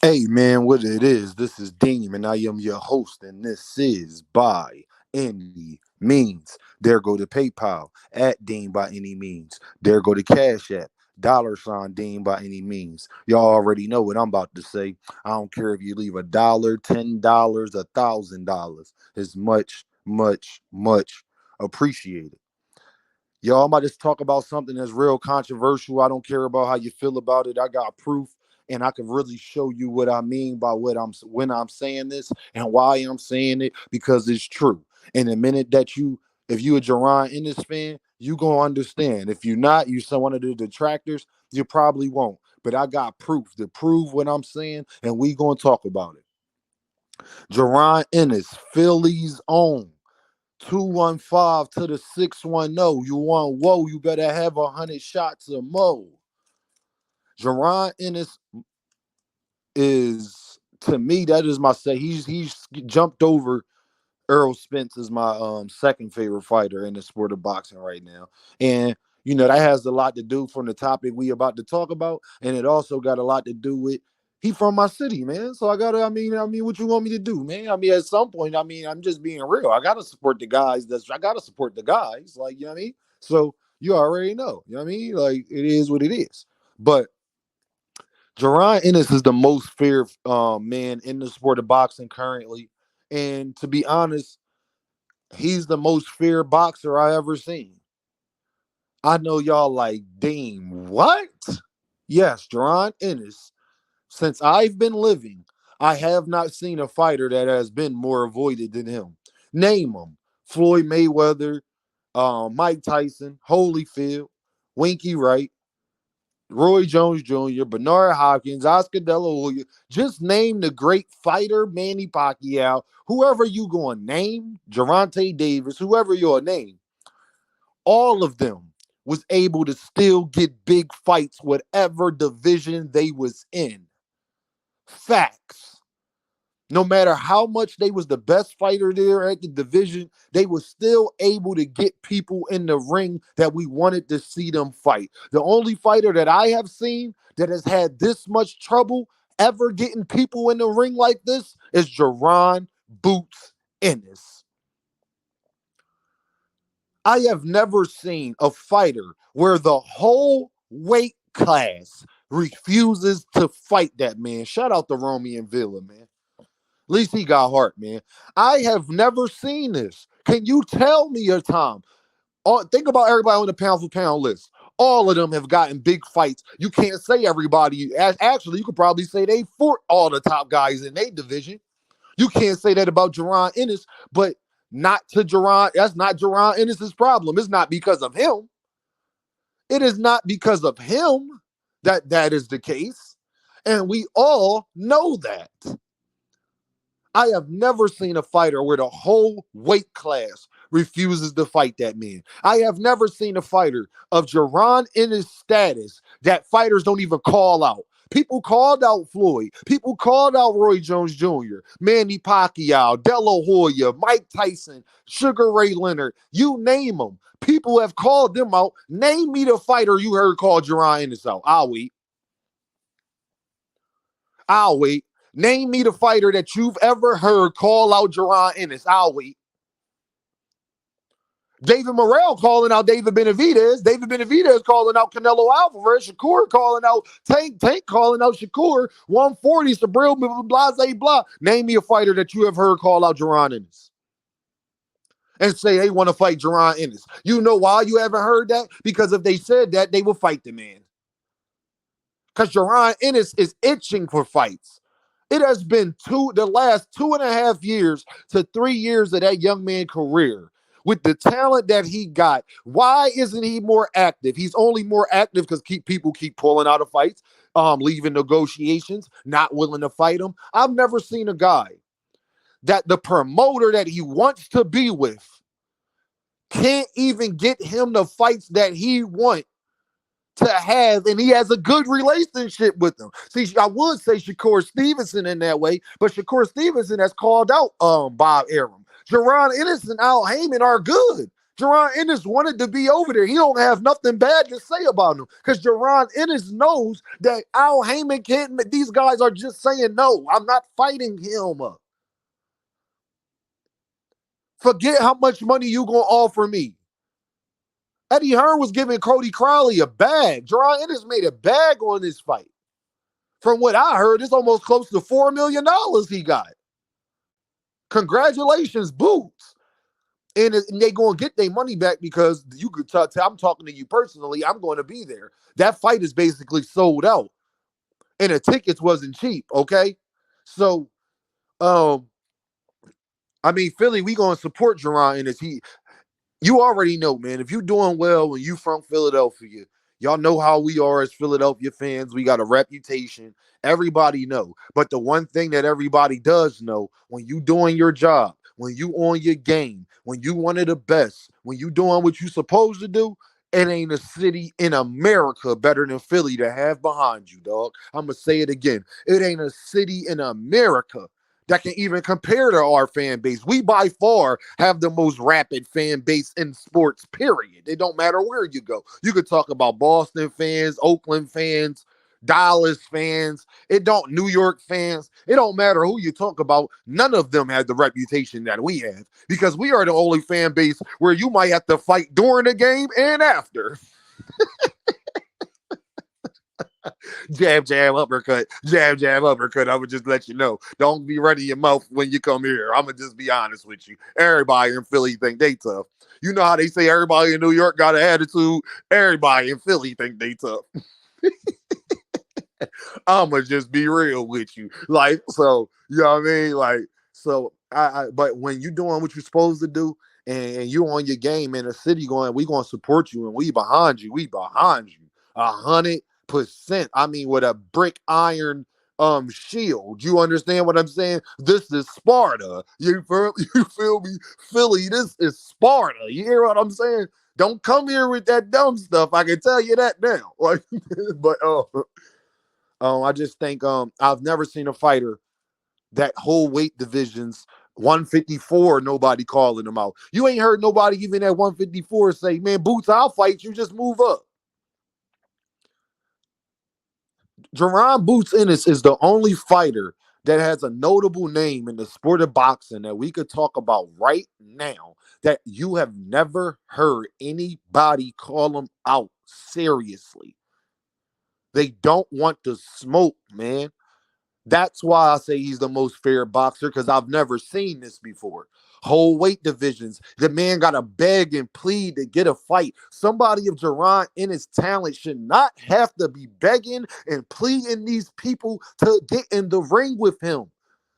Hey man, what it is? This is Deem, and I am your host, and this is By Any Means. There go to PayPal at Dean by any means. There go to Cash App, $ Dean by any means. Y'all already know what I'm about to say. I don't care if you leave $1, $10, $1,000. It's much, much, much appreciated. Y'all might just talk about something that's real controversial. I don't care about how you feel about it. I got proof, and I can really show you what I mean by what I'm when I'm saying this and why I'm saying it because it's true. And the minute that if you a Jaron Ennis fan, you gonna understand. If you're not, you some one of the detractors, you probably won't. But I got proof to prove what I'm saying, and we gonna talk about it. Jaron Ennis, Philly's own. 215 to the 610. You want whoa, you better have 100 shots of Mo. Jaron Ennis is, to me, that is my say. He's jumped over Earl Spence as my second favorite fighter in the sport of boxing right now. And that has a lot to do from the topic we about to talk about, and it also got a lot to do with he from my city, man. So I mean, what you want me to do, man? I mean, at some point, I mean, I'm just being real. I gotta support the guys. I gotta support the guys, like you know what I mean. So you already know, you know what I mean. Like it is what it is. But Jaron Ennis is the most feared man in the sport of boxing currently, and to be honest, he's the most feared boxer I ever seen. I know y'all like, Dean, what? Yes, Jaron Ennis. Since I've been living, I have not seen a fighter that has been more avoided than him. Name them: Floyd Mayweather, Mike Tyson, Holyfield, Winky Wright, Roy Jones Jr., Bernard Hopkins, Oscar De La Hoya. Just name the great fighter, Manny Pacquiao, whoever you going to name, Gervonta Davis, whoever you're name. All of them was able to still get big fights, whatever division they was in. Facts. No matter how much they was the best fighter there at the division, they was still able to get people in the ring that we wanted to see them fight. The only fighter that I have seen that has had this much trouble ever getting people in the ring like this is Jaron Boots Ennis. I have never seen a fighter where the whole weight class refuses to fight that man. Shout out to Romy and Villa, man. At least he got heart, man. I have never seen this. Can you tell me a time? Think about everybody on the pound for pound list. All of them have gotten big fights. You can't say everybody. Actually, you could probably say they fought all the top guys in their division. You can't say that about Jaron Ennis, but not to Jaron. That's not Jaron Ennis's problem. It's not because of him. It is not because of him that is the case. And we all know that. I have never seen a fighter where the whole weight class refuses to fight that man. I have never seen a fighter of Jaron Ennis status that fighters don't even call out. People called out Floyd. People called out Roy Jones Jr., Manny Pacquiao, De La Hoya, Mike Tyson, Sugar Ray Leonard. You name them. People have called them out. Name me the fighter you heard call Jaron Ennis out. I'll wait. I'll wait. Name me the fighter that you've ever heard call out Jaron Ennis. I'll wait. David Morrell calling out David Benavidez. David Benavidez calling out Canelo-Alvarez. Shakur calling out Tank. Tank calling out Shakur. 140, Sabril, blah, blah, blah. Name me a fighter that you have heard call out Jaron Ennis and say they want to fight Jaron Ennis. You know why you haven't heard that? Because if they said that, they will fight the man. Because Jaron Ennis is itching for fights. It has been the last 2.5 years to 3 years of that young man's career. With the talent that he got, why isn't he more active? He's only more active because people keep pulling out of fights, leaving negotiations, not willing to fight him. I've never seen a guy that the promoter that he wants to be with can't even get him the fights that he wants to have, and he has a good relationship with them. See, I would say Shakur Stevenson in that way, but Shakur Stevenson has called out Bob Arum. Jaron Ennis and Al Heyman are good. Jaron Ennis wanted to be over there. He don't have nothing bad to say about him because Jaron Ennis knows that Al Heyman can't. These guys are just saying no. I'm not fighting him. Forget how much money you gonna offer me. Eddie Hearn was giving Cody Crowley a bag. Jaron Ennis made a bag on this fight. From what I heard, it's almost close to $4 million he got. Congratulations, Boots. And they going to get their money back because you could tell, I'm talking to you personally, I'm going to be there. That fight is basically sold out. And the tickets wasn't cheap, okay? So, I mean, Philly, we going to support Jaron Ennis. You already know, man. If you doing well and you from Philadelphia, y'all know how we are as Philadelphia fans. We got a reputation. Everybody know. But the one thing that everybody does know, when you doing your job, when you on your game, when you one of the best, when you doing what you supposed to do, it ain't a city in America better than Philly to have behind you, dog. I'm going to say it again. It ain't a city in America that can even compare to our fan base. We by far have the most rapid fan base in sports, period. It don't matter where you go. You could talk about Boston fans, Oakland fans, Dallas fans, it don't New York fans. It don't matter who you talk about. None of them have the reputation that we have because we are the only fan base where you might have to fight during the game and after. Jab, jab, uppercut. Jab, jab, uppercut. I would just let you know. Don't be running your mouth when you come here. I'm going to just be honest with you. Everybody in Philly think they tough. You know how they say everybody in New York got an attitude? Everybody in Philly think they tough. I'm going to just be real with you. Like, so, you know what I mean? Like, so, but when you doing what you're supposed to do and you on your game and the city going, we going to support you and we behind you. We behind you. 100%. I mean, with a brick iron shield. You understand what I'm saying? This is Sparta. You feel me? Philly, this is Sparta. You hear what I'm saying? Don't come here with that dumb stuff. I can tell you that now. Like, but I just think I've never seen a fighter that whole weight divisions 154, nobody calling them out. You ain't heard nobody even at 154 say, man, Boots, I'll fight you, just move up. Jaron Boots Ennis is the only fighter that has a notable name in the sport of boxing that we could talk about right now that you have never heard anybody call him out seriously. They don't want to smoke, man. That's why I say he's the most fair boxer because I've never seen this before. Whole weight divisions. The man got to beg and plead to get a fight. Somebody of Jaron Ennis' talent should not have to be begging and pleading these people to get in the ring with him.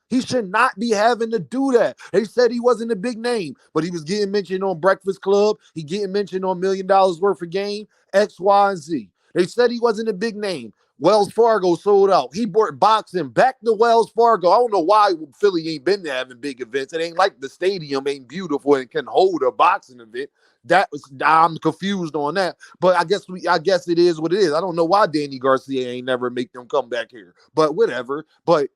He should not be having to do that. They said he wasn't a big name, but he was getting mentioned on Breakfast Club. He getting mentioned on $1 million worth of game, X, Y, and Z. They said he wasn't a big name. Wells Fargo sold out. He brought boxing back to Wells Fargo. I don't know why Philly ain't been there having big events. It ain't like the stadium ain't beautiful and can hold a boxing event. I'm confused on that. But I guess it is what it is. I don't know why Danny Garcia ain't never make them come back here. But whatever. But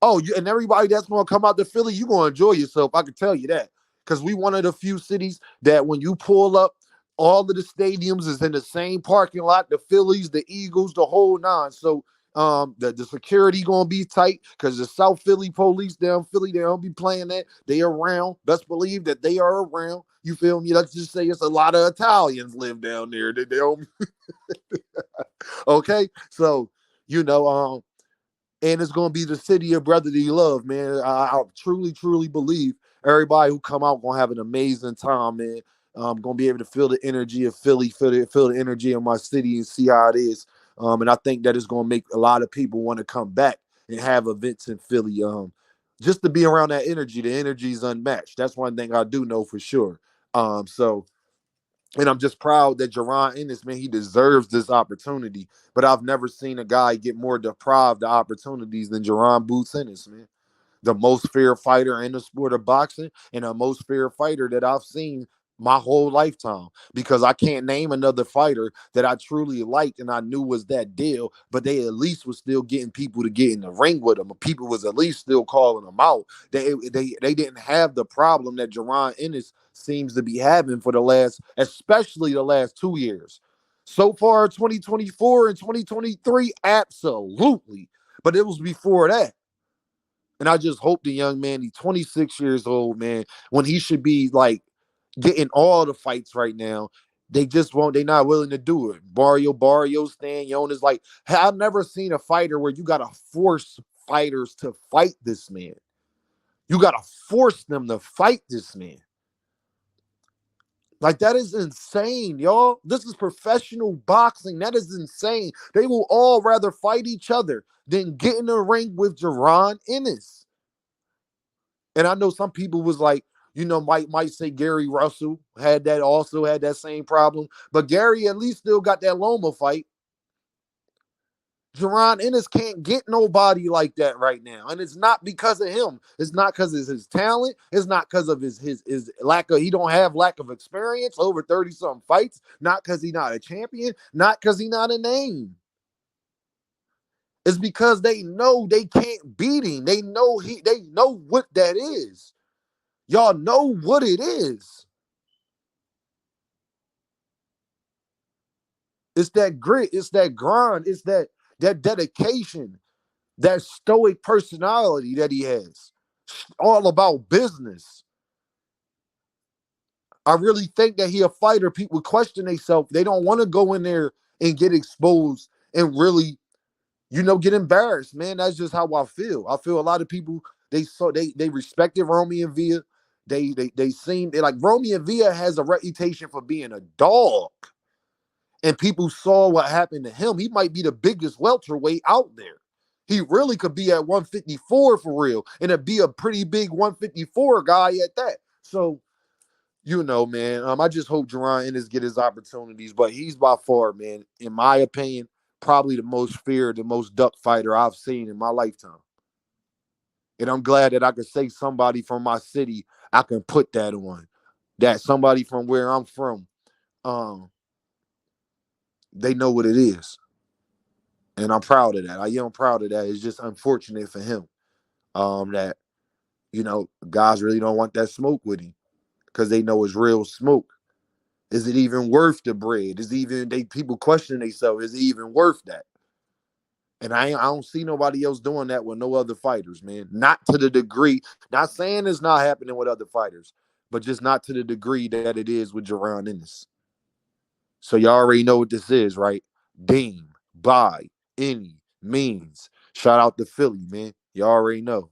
and everybody that's going to come out to Philly, you're going to enjoy yourself. I can tell you that. Because we one of the few cities that when you pull up, all of the stadiums is in the same parking lot. The Phillies, the Eagles, the whole nine. So the security going to be tight because the South Philly police down Philly, they don't be playing that. They around. Best believe that they are around. You feel me? Let's just say it's a lot of Italians live down there. They don't. Okay? So, and it's going to be the city of brotherly love, man. I truly, truly believe everybody who come out going to have an amazing time, man. I'm going to be able to feel the energy of Philly, feel the energy of my city and see how it is. And I think that it's going to make a lot of people want to come back and have events in Philly. Just to be around that energy. The energy is unmatched. That's one thing I do know for sure. And I'm just proud that Jaron Ennis, man, he deserves this opportunity. But I've never seen a guy get more deprived of opportunities than Jaron Boots Ennis, man. The most fair fighter in the sport of boxing and the most fair fighter that I've seen my whole lifetime, because I can't name another fighter that I truly liked and I knew was that deal, but they at least was still getting people to get in the ring with them. People was at least still calling them out. They didn't have the problem that Jaron Ennis seems to be having for the last, especially the last 2 years. So far, 2024 and 2023, absolutely. But it was before that. And I just hope the young man, he's 26 years old, man, when he should be like getting all the fights right now. They just won't, they not willing to do it. Barrio, Stan Yon is like, hey, I've never seen a fighter where you gotta force fighters to fight this man. You gotta force them to fight this man. Like, that is insane, y'all. This is professional boxing. That is insane. They will all rather fight each other than get in the ring with Jaron Ennis. And I know some people was like, might say Gary Russell also had that same problem. But Gary at least still got that Loma fight. Jaron Ennis can't get nobody like that right now. And it's not because of him. It's not because of his talent. It's not because of his lack of, he don't have lack of experience, over 30-something fights. Not because he's not a champion. Not because he's not a name. It's because they know they can't beat him. They know what that is. Y'all know what it is. It's that grit. It's that grind. It's that dedication, that stoic personality that he has. All about business. I really think that he a fighter. People question themselves. They don't want to go in there and get exposed and really, get embarrassed, man. That's just how I feel. I feel a lot of people, they respected Romy and Villa. They seem, they like, Romy and Villa has a reputation for being a dog. And people saw what happened to him. He might be the biggest welterweight out there. He really could be at 154 for real, and it'd be a pretty big 154 guy at that. So, man, I just hope Jaron Ennis get his opportunities, but he's by far, man, in my opinion, probably the most feared, the most duck fighter I've seen in my lifetime. And I'm glad that I could say somebody from my city, I can put that on. That somebody from where I'm from, they know what it is. And I'm proud of that. I am proud of that. It's just unfortunate for him that, guys really don't want that smoke with him because they know it's real smoke. Is it even worth the bread? People question themselves, is it even worth that? And I don't see nobody else doing that with no other fighters, man. Not to the degree. Not saying it's not happening with other fighters, but just not to the degree that it is with Jaron Ennis. So y'all already know what this is, right? Deem, by, any means. Shout out to Philly, man. You already know.